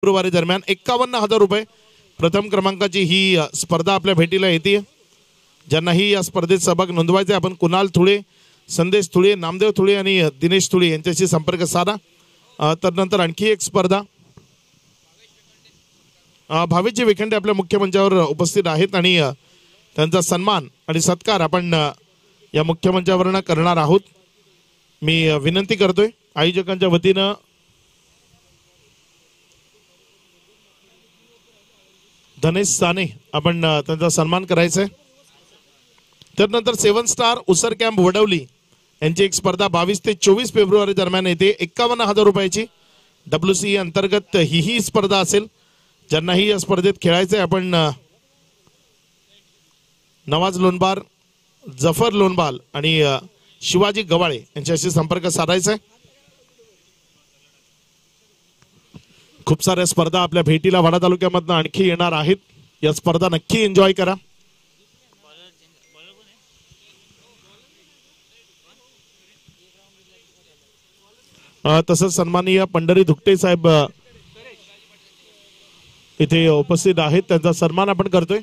February दरम्यान 51,000 रुपये प्रथम क्रमांकाची ही स्पर्धा आपल्या भेटीला येते। ज्यांनाही या स्पर्धेत सहभाग नोंदवायचा आपण कुणाल थुळे, संदेश थुळे, नामदेव थुळे आणि दिनेश थुळे यांच्याशी संपर्क साधा। तर नंतर आणखी एक स्पर्धा भावेशजी वेखंडे आपल्या मुख्य मंचावर उपस्थित आहेत आणि त्यांचा सन्मान आणि सत्कार आपण या मुख्य मंचावरनं करणार आहोत। मी विनंती करतोय आयोजकांच्या वतीनं धनेश साने आपण त्यांचा सन्मान करायचा आहे। तर नंतर 7 स्टार उसर कॅम्प वडवली यांची एक स्पर्धा 22 ते 24 फेब्रुवारी दरम्यान येते। 51,000 रुपयाची WCE अंतर्गत ही स्पर्धा असेल। ज्यांनाही या स्पर्धेत खेळायचं आहे आपण नवाज लोणबार, जफर लोणबाल आणि शिवाजी गवाळे यांच्याशी संपर्क साधायचा आहे। खूप साऱ्या स्पर्धा आपल्या भेटीला वाडा तालुक्यामधून आणखी येणार आहेत। या स्पर्धा नक्की एन्जॉय करा। तसंच सन्माननीय पंढरी धुकटे साहेब इथे उपस्थित आहेत, त्यांचा सन्मान आपण करतोय।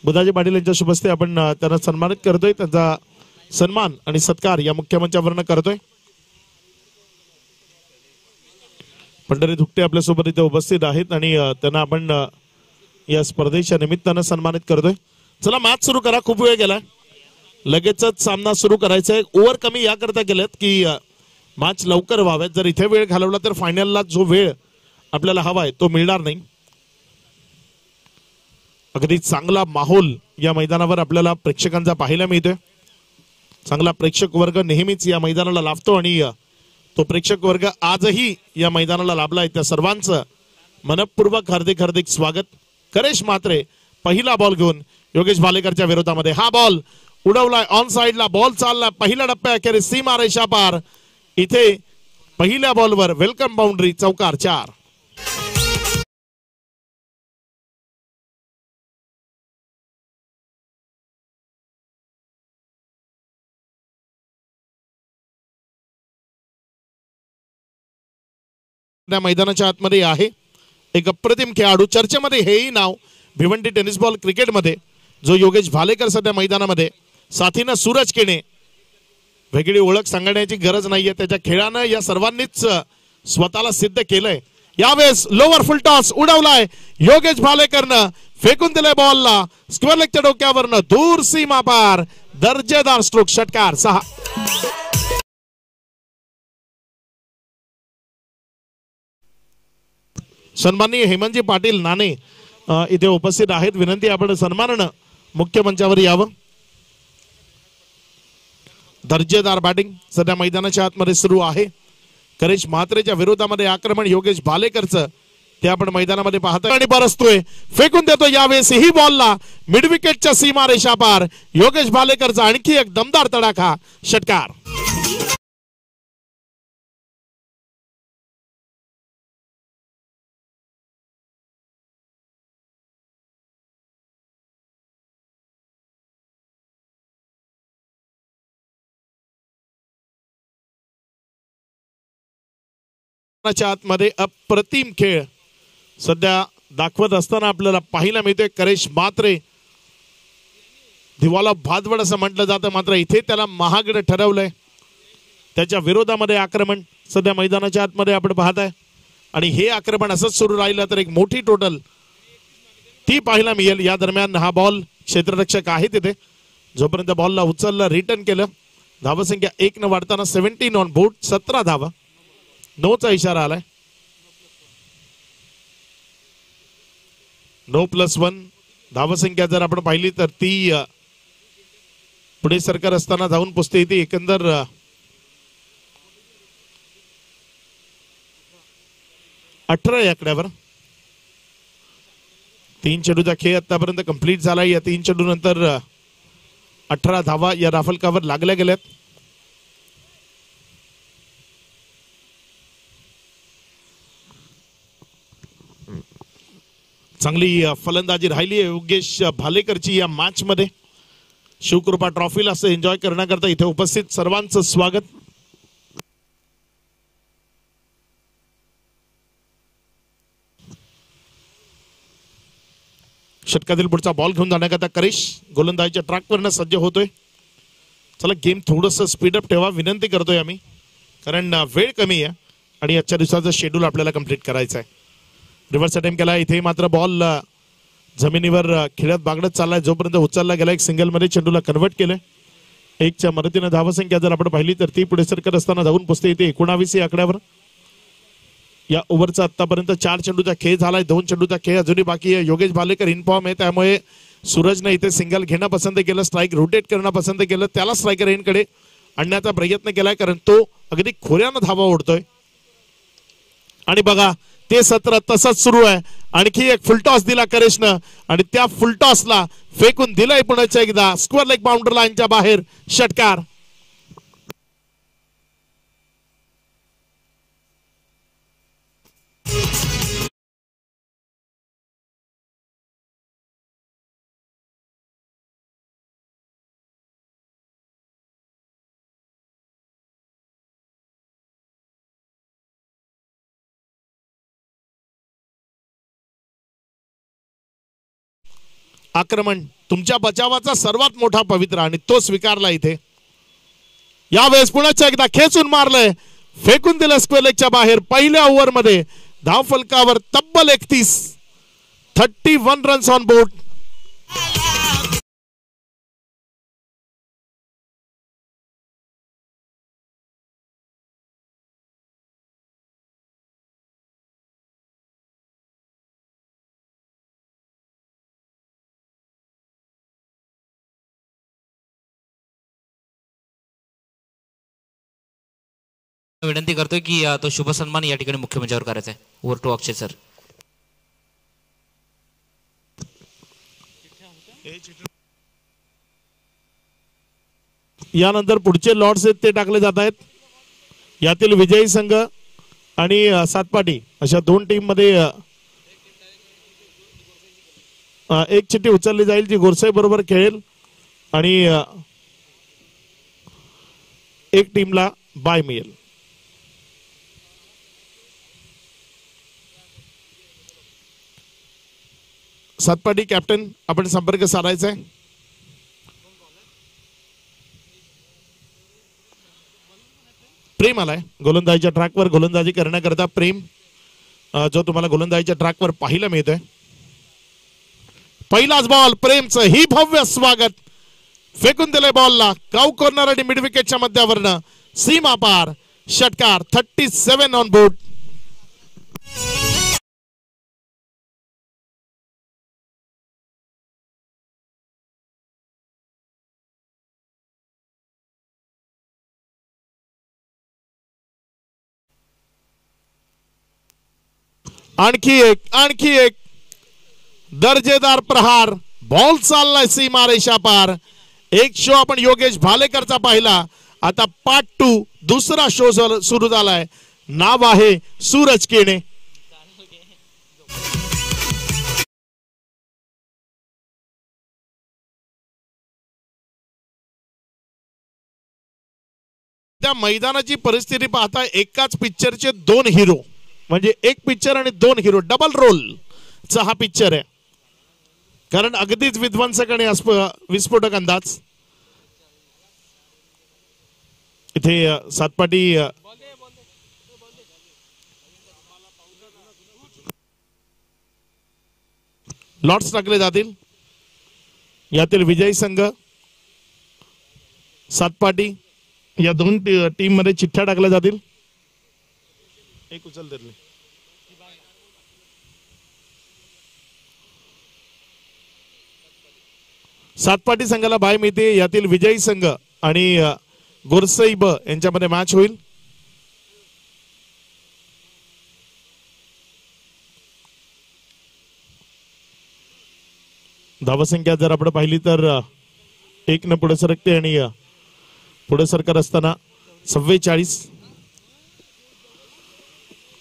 बुधाजी पाटील यांच्या शुभ हस्ते आपण त्यांना सन्मानित करतोय। त्यांचा सन्मान आणि सत्कार या मुख्य मंचावरनं करतोय। पंढरी धुकटे आपल्या सोबत इथे उपस्थित आहेत आणि त्यांना आपण या स्पर्धेच्या निमित्तानं सन्मानित करतोय। चला मॅच सुरू करा, खूप वेळ गेला, लगेचच सामना सुरू करायचा आहे। ओव्हर कमी याकरता केल्यात की मॅच लवकर व्हाव्यात। जर इथे वेळ घालवला तर फायनलला जो वेळ आपल्याला हवाय तो मिळणार नाही। अगदी चांगला माहोल या मैदानावर आपल्याला प्रेक्षकांचा पाहायला मिळतोय। चांगला प्रेक्षक वर्ग नेहमीच या मैदानाला लाभतो आणि तो प्रेक्षक वर्ग आजही या मैदानाला लाभलाय। त्या सर्वांचं मनपूर्वक हार्दिक हार्दिक स्वागत। करेश मात्रे पहिला बॉल घेऊन योगेश भालेकरच्या विरोधामध्ये हा बॉल उडवलाय ऑन साइडला, बॉल चालला पहिल्या टप्प्याखेरीस सीमा रेषा पार। इथे पहिल्या बॉलवर वेलकम बाउंड्री, चौकार 4। मैदानाच्या आतमध्ये आहे एक अप्रतिम खेळाडू, चर्चेमध्ये हेही नाव भिवंडी टेनिस बॉल क्रिकेटमध्ये जो योगेश भालेकर सध्या मैदानामध्ये, साथीनं सूरज केणे। वेगळी ओळख सांगण्याची गरज नाहीये, त्याच्या खेळानं या सर्वांनीच स्वतःला सिद्ध केलंय। यावेळेस लोअर फुल टॉस उडवलाय योगेश भालेकरनं, फेकून दिलाय बॉलला स्क्वेअर लेगच्या डोक्यावरनं दूर सीमा पार। दर्जेदार स्ट्रोक, षटकार 6। सन्माननीय हेमंतजी पाटील नाणे इथे उपस्थित आहेत। विनंती आपण सन्मानानं मुख्य मंचावर यावं। दर्जेदार बॅटिंग सध्या मैदानाच्या आतमध्ये सुरू आहे। करेश म्हात्रेच्या विरोधामध्ये आक्रमण योगेश भालेकरचं ते आपण मैदानामध्ये पाहतोय आणि बरसतोय, फेकून देतो यावेळेस ही बॉलला मिड विकेटच्या सीमा रेषा पार। योगेश भालेकरचा आणखी एक दमदार तडाखा, षटकार। आतमध्ये अप्रतिम खेळ सध्या दाखवत असताना आपल्याला पाहायला मिळतोय। करेश म्हात्रे दिवाला भादवड असं म्हटलं जातं, मात्र इथे त्याला महागडं ठरवलंय। त्याच्या विरोधामध्ये आक्रमण सध्या मैदानाच्या आतमध्ये आपण पाहताय आणि हे आक्रमण असंच सुरू राहिलं तर एक मोठी टोटल ती पाहायला मिळेल। या दरम्यान हा बॉल क्षेत्ररक्षक आहे तिथे, जोपर्यंत बॉलला उचललं रिटर्न केलं, धावसंख्या 1 न वाढताना 17 ऑन बोर्ड, 17 धावा, 9चा इशारा आलाय। 9+1 धावसंख्या जर आपण पाहिली तर ती पुढे सरकार असताना जाऊन पोचते इथे एकंदर 18 या आकड्यावर। 3 चेंडूचा खेळ आतापर्यंत कंप्लीट झालाय। या 3 चेंडू नंतर 18 धावा या राफलकावर लागल्या गेल्यात। चांगली फलंदाजी राहिली आहे योगेश भालेकरची या मॅच मध्ये। शिवकृपा ट्रॉफीला असं एन्जॉय करण्याकरता इथे उपस्थित सर्वांचं स्वागत। षटकातील पुढचा बॉल घेऊन जाण्याकरता करिश गोलंदाजीच्या ट्रॅकवरनं सज्ज होतोय. चला गेम थोडंसं स्पीडअप ठेवा विनंती करतोय आम्ही, कारण वेळ कमी आहे आणि आजच्या दिवसाचं शेड्यूल आपल्याला कंप्लीट करायचं आहे. रिव्हर्स अटेम्प्ट केला इथे, मात्र बॉल जमिनीवर खेळत बागडत चाललाय. जोपर्यंत उचलला गेला एक सिंगल मध्ये चेंडूला कन्वर्ट केलंय. 1च्या मदतीने धावसंख्या जर आपण पाहिली तर ती पुढे सरकत असताना जाऊन पोचते इथे 19 या आकड्यावर. या ओव्हरचा आतापर्यंत 4 चेंडूचा खेळ झालाय. 2 चेंडूचा खेळ अजूनही बाकी आहे. योगेश भालेकर इनफॉर्म आहे, त्यामुळे सूरजने इथे सिंगल घेणं पसंत केलं, स्ट्राईक रोटेट करणं पसंत केलं. त्याला स्ट्रायकर एंडकडे आणण्याचा प्रयत्न केलाय, कारण तो अगदी खोऱ्यानं धावा ओढतोय. आणि बघा ते सत्र तसंच सुरू आहे. आणखी एक फुलटॉस दिला करेशनं आणि त्या फुलटॉसला फेकून दिलाय पुन्हा एकदा स्क्वेअर लेग बाउंड्री लाईनच्या बाहेर. षटकार. आक्रमण तुमच्या बचावाचा सर्वात मोठा पवित्रा आणि तो स्वीकारला इथे. यावेळेस पुन्हा एकदा खेचून मारलंय, फेकून दिलं स्क्वेअर लेगच्या बाहेर. पहिल्या ओव्हर मध्ये धाव फलकावर तब्बल 31 रन्स ऑन बोर्ड. विनंती करतोय की तो शुभ सन्मान या ठिकाणी मुख्य मंचावर करायचा आहे. Over to Akshay sir. यानंतर पुढचे लॉर्ड्स आहेत ते टाकले जात आहेत. यातील विजयी संघ आणि सातपाटी अशा 2 टीम मध्ये एक चिठ्ठी उचलली जाईल जी गोरसाई बरोबर खेळेल आणि एक टीमला बाय मिळेल. सातपाटी कॅप्टन आपण संपर्क साधायचा आहे. प्रेम आलाय गोलंदाजीच्या ट्रॅकवर. गोलंदाजी करण्याकरता प्रेम जो तुम्हाला गोलंदाजीच्या ट्रॅकवर पाहायला मिळतोय. पहिलाच बॉल प्रेमचं ही भव्य स्वागत. फेकून दिलंय बॉलला काऊ कॉर्नर आणि मिड विकेटच्या मध्यावरनं सीमा पार. षटकार. 37 ऑन बोर्ड. आणखी एक दर्जेदार प्रहार. बॉल चाललाय सीमा रेषा पार. एक शो आपण योगेश भालेकरचा पाहिला, आता पार्ट 2 दुसरा शो सुरू झालाय. नाव आहे सूरज केणे. त्या मैदानाची परिस्थिती पाहता एकाच पिक्चरचे 2 हिरो, म्हणजे एक पिक्चर आणि 2 हिरो, डबल रोल चा हा पिक्चर आहे. कारण अगदीच विध्वंसक आणि विस्फोटक अंदाज. इथे सातपाटी लॉट्स टाकले जातील. यातील विजयी संघ सातपाटी या 2 टीम मध्ये चिठ्ठ्या टाकल्या जातील. एक उचल धरले. सातपाटी संघाला बाय मिळते. यातील विजयी संघ आणि गोरसई ब यांच्यामध्ये मॅच होईल. धावसंख्या जर आपण पाहिली तर 1 न पुढे सरकते आणि पुढे सरकत असताना 44.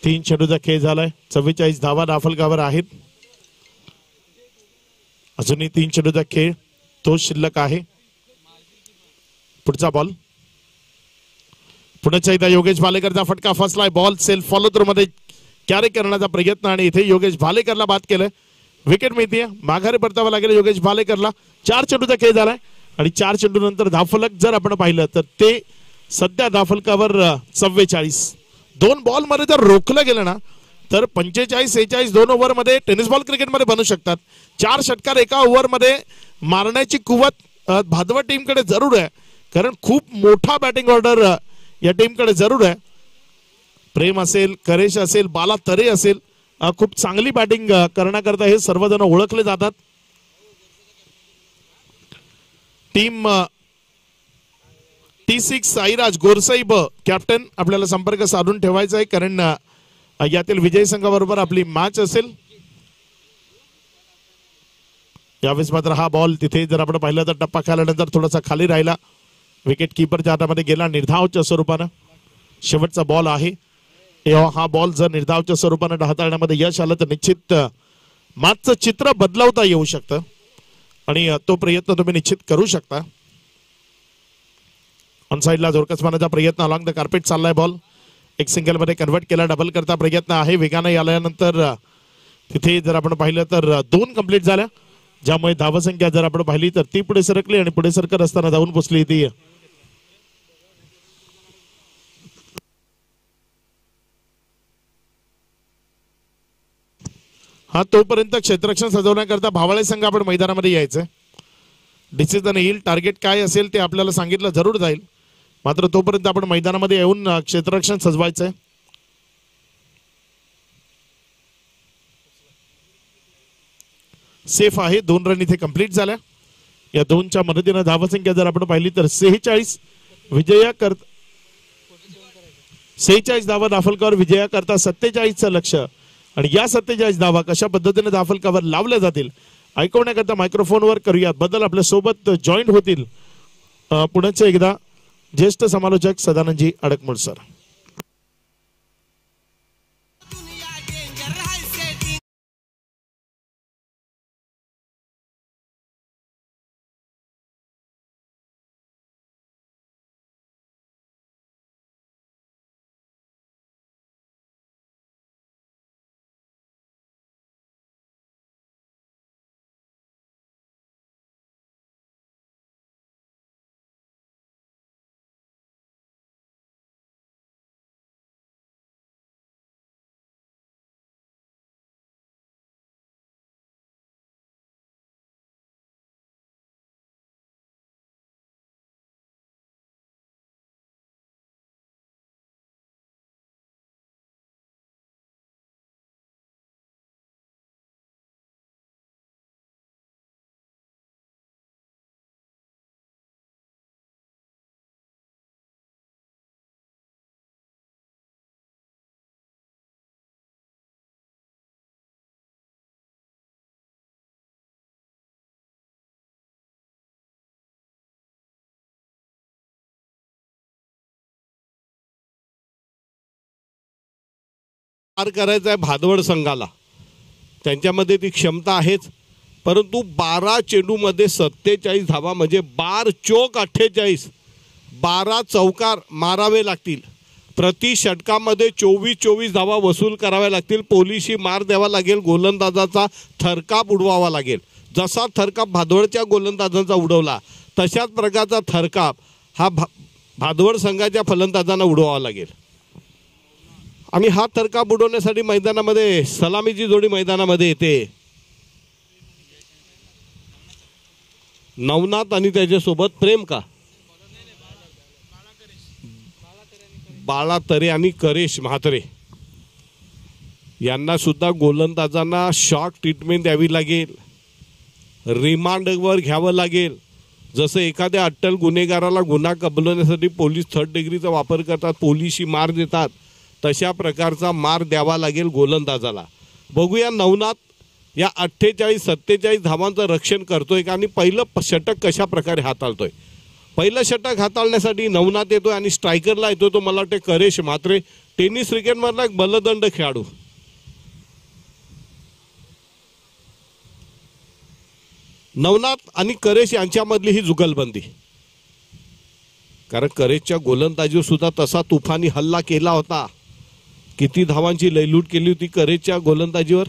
3 चेंडूचा खेळ झालाय. 44 धावा धावफलकावर आहेत. अजूनही 3 चेंडूचा खेळ तो शिल्लक आहे. पुढचा बॉल पुन्हा एकदा योगेश भालेकरचा फटका फसलाय. बॉल सेल्फ फॉलो थ्रू मध्ये कॅरी करण्याचा प्रयत्न आणि इथे योगेश भालेकरला बाद केलं. विकेट मिळते. माघारी परतावा लागेल योगेश भालेकरला. 4 चेंडूचा खेळ झालाय आणि 4 चेंडू नंतर धावफलक जर आपण पाहिलं तर ते सध्या धावफलकावर 44. 2 बॉल मध्ये जर रोखलं गेलं ना तर 45-46 2 ओव्हर मध्ये टेनिस बॉल क्रिकेटमध्ये बनू शकतात. 4 षटकार एका ओव्हर मध्ये मारण्याची कुवत भादवड टीमकडे जरूर आहे, कारण खूप मोठा बॅटिंग ऑर्डर या टीमकडे जरूर आहे. प्रेम असेल, करेश असेल, बाला तरे असेल, खूप चांगली बॅटिंग करण्याकरता हे सर्वजण ओळखले जातात. टीम T6 साईराज गोरसाईब कॅप्टन आपल्याला संपर्क साधून ठेवायचा आहे, कारण यातील विजय संघाबरोबर आपली मॅच असेल. यावेळेस मात्र हा बॉल तिथे जर आपण पाहिलं तर टप्पा खाल्यानंतर थोडासा खाली राहिला. विकेट किपरच्या हातामध्ये गेला निर्धावच्या स्वरूपानं. शेवटचा बॉल आहे. हा बॉल जर निर्धावच्या स्वरूपानं हाताळण्यामध्ये यश आलं तर निश्चित मॅचचं चित्र बदलवता येऊ शकतं आणि तो प्रयत्न तुम्ही निश्चित करू शकता. ऑन साइडला जोरकस मारण्याचा प्रयत्न अलॉंग द कार्पेट चाललाय. बॉल एक सिंगल मध्ये कन्वर्ट केला. डबल करता प्रयत्न आहे. वेगाने आल्यानंतर तिथे जर आपण पाहिलं तर 2 कंप्लीट झाल्या, ज्यामुळे धावसंख्या जर आपण पाहिली तर ती पुढे सरकली आणि पुढे सरकत असताना जाऊन पोचली ती. हा तोपर्यंत क्षेत्ररक्षण सजवण्याकरता भावाळे संघ आपण मैदानामध्ये यायचंय. डिसिजन येईल, टार्गेट काय असेल ते आपल्याला सांगितलं जरूर जाईल, मात्र तोपर्यंत आपण मैदानामध्ये येऊन क्षेत्ररक्षण सजवायचंय. सेफ आहे. 2 रन इथे कंप्लीट झाल्या. या 2च्या मदतीने धावसंख्या जर आपण पाहिली तर 46 विजया करता 46 धावा धावफलकावर विजया करता 47चं लक्ष आणि या 47 धावा कशा पद्धतीने धावफलकावर लावल्या जातील ऐकवण्याकरता मायक्रोफोनवर करूयात. बदल आपल्या सोबत जॉईन होतील पुण्याचे एकदा ज्येष्ठ समालोचक सदानंदजी अडकमोड सर. पार करायचं आहे भादवड संघाला, त्यांच्यामध्ये ती क्षमता आहेच, परंतु 12 चेंडूमध्ये 47 धावा म्हणजे 12 चोक 48, 12 चौकार मारावे लागतील. प्रति षटकामध्ये 24-24 धावा वसूल कराव्या लागतील. पोलिशी मार द्यावा लागेल. गोलंदाजाचा थरकाप उडवावा लागेल. जसा थरकाप भादवडच्या गोलंदाजांचा उडवला तशाच प्रकारचा थरकाप हा भादवड संघाच्या फलंदाजांना उडवावा लागेल. आणि हा थरकाप उडवण्यासाठी मैदानामध्ये सलामीची जोडी मैदानामध्ये येते. नवनाथ आणि त्याच्यासोबत प्रेम का बाळा तरे आणि करेश म्हात्रे यांना सुद्धा गोलंदाजांना शॉक ट्रीटमेंट द्यावी लागेल. रिमांडवर घ्यावं लागेल. जसं एखाद्या अट्टल गुन्हेगाराला गुन्हा कबलवण्यासाठी पोलीस 3rd डिग्रीचा वापर करतात, पोलिशी मार देतात, तशा प्रकारचा मार द्यावा लागेल गोलंदाजाला. बघूया नवनाथ या 48-47 धावांचं रक्षण करतोय का आणि पहिलं षटक कशा प्रकारे हाताळतोय. पहिलं षटक हाताळण्यासाठी नवनाथ येतोय आणि स्ट्रायकरला येतोय तो मला वाटते करेश म्हात्रे, टेनिस क्रिकेटमधला एक बलदंड खेळाडू. नवनाथ आणि करेश यांच्यामधली ही जुगलबंदी, कारण करेशच्या गोलंदाजीवर सुद्धा तसा तुफानी हल्ला केला होता. किती धावांची लयलूट केली होती करेशच्या गोलंदाजीवर.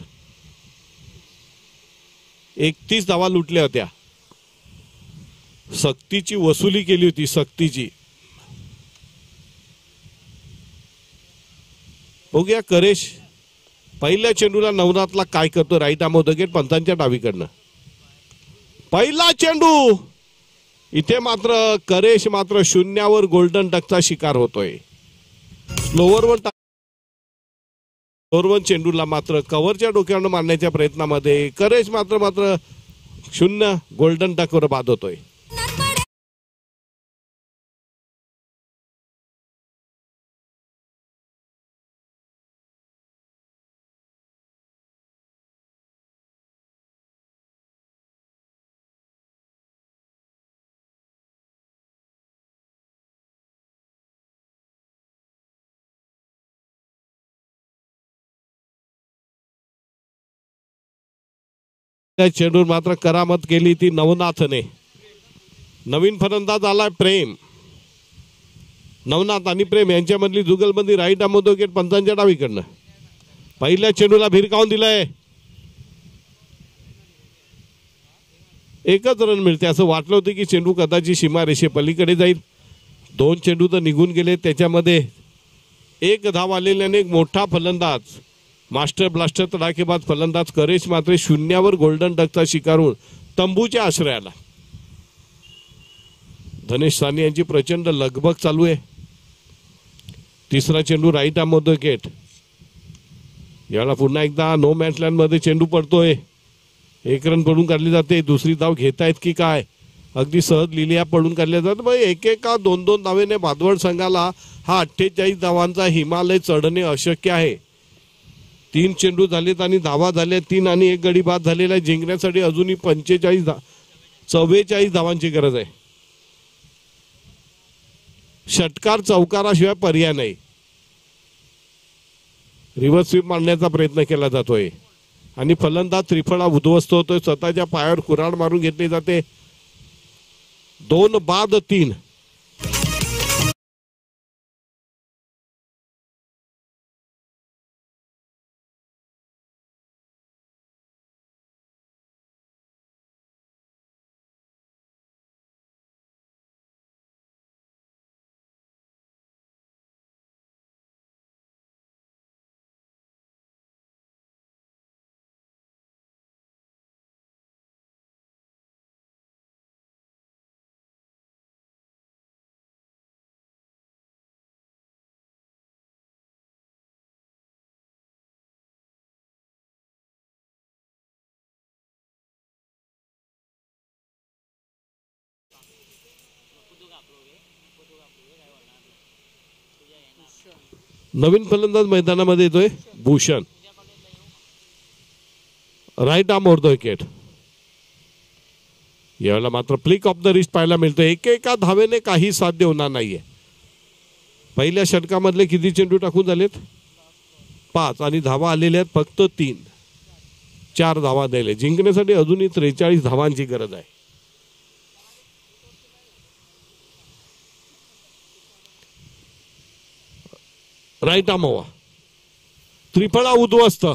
31 धावा लुटल्या होत्या. सक्तीची वसुली केली होती, सक्तीची. बघूया करेश पहिल्या चेंडूला नवनाथला काय करतो. राईट आर्म गेट पंतांच्या डावीकडनं पहिला चेंडू. इथे मात्र करेश मात्र शून्यावर गोल्डन डकचा शिकार होतोय. स्लोवर चेंडूला मात्र कव्हरच्या डोक्यावर मारण्याच्या प्रयत्नामध्ये करेश मात्र 0 गोल्डन डकवर बाद होतोय. चेंडूवर मात्र करामत केली ती नवनाथने. नवीन फलंदाज आलाय प्रेम. नवनाथ आणि प्रेम यांच्यामधली जुगलबंदी राईट आर्म गेट पंतांच्या डावीकडनं. पहिल्या चेंडूला भिरकावून दिलाय. एकच रन मिळते असं वाटलं होतं की चेंडू कदाचित सीमारेषे पलीकडे जाईल. 2 चेंडू तर निघून गेले. त्याच्यामध्ये 1 धाव आलेल्याने एक मोठा फलंदाज मास्टर ब्लास्टर तडाखेबाज फलंदाज करेश मात्र 0वर गोल्डन डकचा शिकार होऊन तंबूच्या आश्रयाला. धनेश सानी यांची प्रचंड लगबग चालू आहे. तिसरा चेंडू राईट आर्म गेट. याला पुन्हा एकदा नो मॅच लँड मध्ये चेंडू पडतोय. 1 रन पडून काढली जाते. दुसरी धाव घेतायत की काय. अगदी सहज लिलिया पडून काढल्या जातात. एकेका 2-2 धावेने भादवड संघाला हा 48 धावांचा हिमालय चढणे अशक्य आहे. 3 चेंडू झालेत आणि धावा झाल्या 3 आणि 1 गडी बाद झालेला आहे. जिंकण्यासाठी अजूनही 44 धावांची गरज आहे. षटकार चौकाराशिवाय पर्याय नाही. रिव्हर्स स्वीप मारण्याचा प्रयत्न केला जातोय आणि फलंदाज त्रिफळा उद्ध्वस्त होतोय. स्वतःच्या पायावर कुऱ्हाड मारून घेतली जाते. 2 बाद 3. नवीन फलंदाज मैदानामध्ये येतोय भूषण. Right arm wicket. यावेळेला मात्र फ्लिक ऑफ द रिस्ट पाहायला मिळतोय. एकेका धावेने काही साध्य होणार नाहीये. पहिल्या षटकामधले किती चेंडू टाकून झालेत 5 आणि धावा आलेल्या आहेत फक्त 3. 4 धावा दिले. जिंकण्यासाठी अजूनही 43 धावांची गरज आहे. राईट आर्म त्रिफळा उद्ध्वस्त.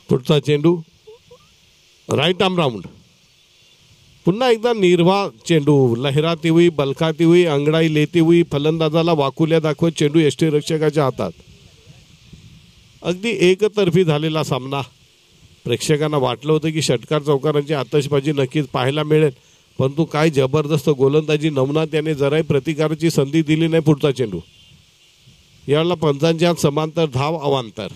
पुढचा चेंडू राईट आर्म राऊंड. पुन्हा एकदा निर्वाह चेंडू लहराती हुई बलकाती हुई अंगडाई लेती हुई फलंदाजाला वाकुल्या दाखवत चेंडू यष्टीरक्षकाच्या हातात. अगदी एकतर्फी झालेला सामना. प्रेक्षकांना वाटलं होतं की षटकार चौकारांची आतषबाजी नक्कीच पाहायला मिळेल, परंतु काय जबरदस्त गोलंदाजी. नवनाथ याने जराही प्रतिकाराची संधी दिली नाही. पुढचा चेंडू यावेळेला पंचांच्या समांतर धाव अवांतर.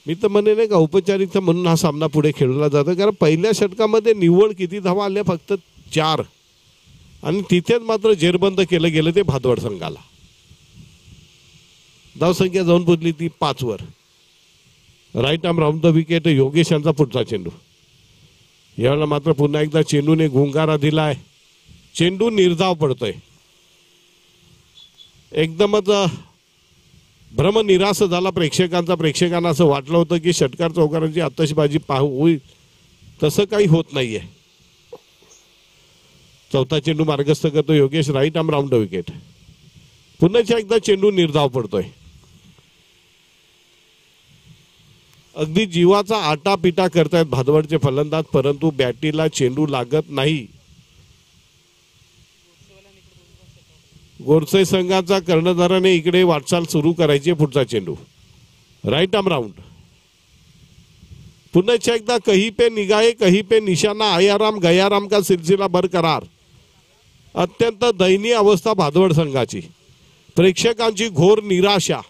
मी तर म्हणे नाही का औपचारिकता म्हणून हा सामना पुढे खेळला जातो, कारण पहिल्या षटकामध्ये निव्वळ किती धावा आल्या? फक्त 4. आणि तिथेच मात्र जेरबंद केलं गेलं ते भादवड संघाला. धावसंख्या जाऊन पोचली ती 5 वर. Right arm round the wicket Yogesh यांचा पुढचा चेंडू. यावेळेला मात्र पुन्हा एकदा चेंडूने गुंगारा दिलाय. चेंडू निर्धाव पडतोय. एकदमच भ्रमनिरास झाला प्रेक्षकांचा. प्रेक्षकांना असं वाटलं होतं की षटकार चौकारांची आतषबाजी होईल, तसं काही होत नाहीये. चौथा चेंडू मार्गस्थ करतो Yogesh. Right arm round the wicket. पुन्हा एकदा चेंडू निर्धाव पडतोय. अगदी जीवाचा आटापिटा करतायत भादवडचे फलंदाज, परंतु बॅटीला चेंडू लागत नाही. गोरसे संघाचा कर्णधाराने इकडे वाटचाल सुरू करायची. पुढचा चेंडू राईट आर्म राऊंड. पुन्हा एकदा कहीं पे निगाहे कहीं पे निशाना, आयाराम गयाराम का सिलसिला बरकरार. अत्यंत दयनीय अवस्था भादवड संघाची. प्रेक्षकांची घोर निराशा.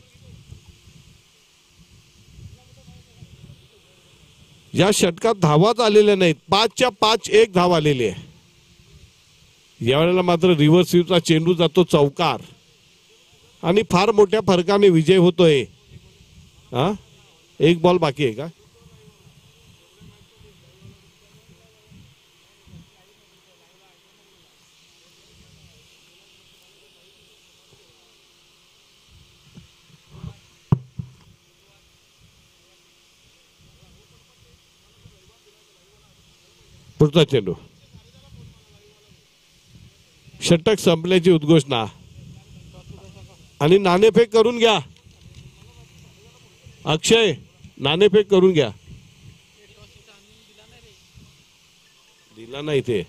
या षटकात धावाच आलेल्या नाहीत. 5च्या 5 एक धाव आलेली आहे. यावेळेला मात्र रिव्हर्स स्वीपचा चेंडू जातो चौकार आणि फार मोठ्या फरकाने विजय होतोय. हा, एक बॉल बाकी आहे का? पुढचा चेंडू. षटक संपल्याची उद्घोषणा आणि नाणेफेक करून घ्या. अक्षय, नाणेफेक करून घ्या. दिला नाही ते.